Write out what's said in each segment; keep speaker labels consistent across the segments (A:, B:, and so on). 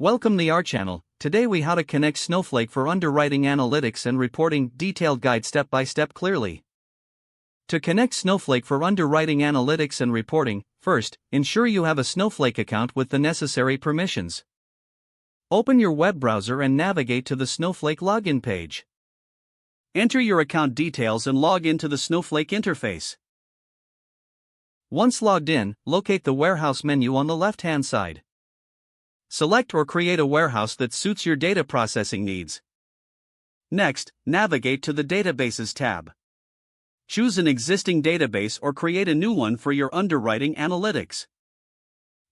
A: Welcome to our channel. Today we how to connect Snowflake for underwriting analytics and reporting, detailed guide step by step clearly. To connect Snowflake for underwriting analytics and reporting, first, ensure you have a Snowflake account with the necessary permissions. Open your web browser and navigate to the Snowflake login page. Enter your account details and log into the Snowflake interface. Once logged in, locate the warehouse menu on the left-hand side. Select or create a warehouse that suits your data processing needs. Next, navigate to the Databases tab. Choose an existing database or create a new one for your underwriting analytics.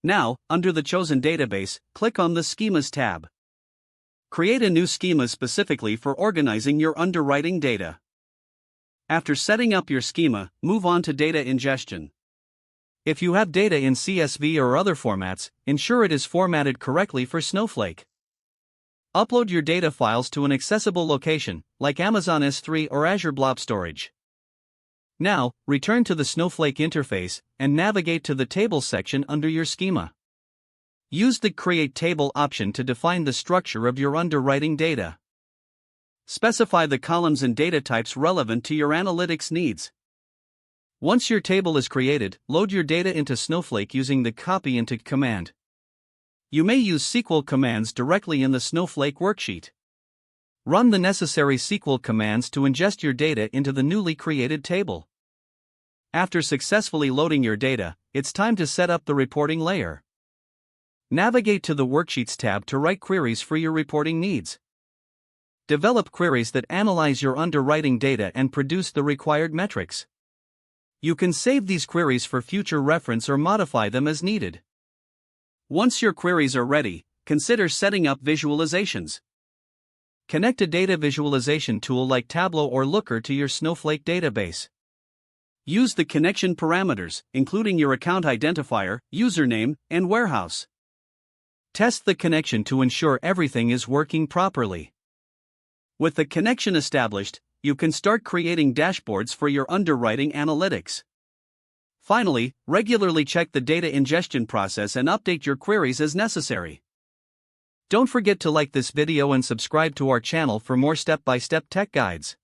A: Now, under the chosen database, click on the Schemas tab. Create a new schema specifically for organizing your underwriting data. After setting up your schema, move on to data ingestion. If you have data in CSV or other formats, ensure it is formatted correctly for Snowflake. Upload your data files to an accessible location, like Amazon S3 or Azure Blob Storage. Now, return to the Snowflake interface and navigate to the Tables section under your schema. Use the Create Table option to define the structure of your underwriting data. Specify the columns and data types relevant to your analytics needs. Once your table is created, load your data into Snowflake using the Copy Into command. You may use SQL commands directly in the Snowflake worksheet. Run the necessary SQL commands to ingest your data into the newly created table. After successfully loading your data, it's time to set up the reporting layer. Navigate to the Worksheets tab to write queries for your reporting needs. Develop queries that analyze your underwriting data and produce the required metrics. You can save these queries for future reference or modify them as needed. Once your queries are ready, consider setting up visualizations. Connect a data visualization tool like Tableau or Looker to your Snowflake database. Use the connection parameters, including your account identifier, username, and warehouse. Test the connection to ensure everything is working properly. With the connection established, you can start creating dashboards for your underwriting analytics. Finally, regularly check the data ingestion process and update your queries as necessary. Don't forget to like this video and subscribe to our channel for more step-by-step tech guides.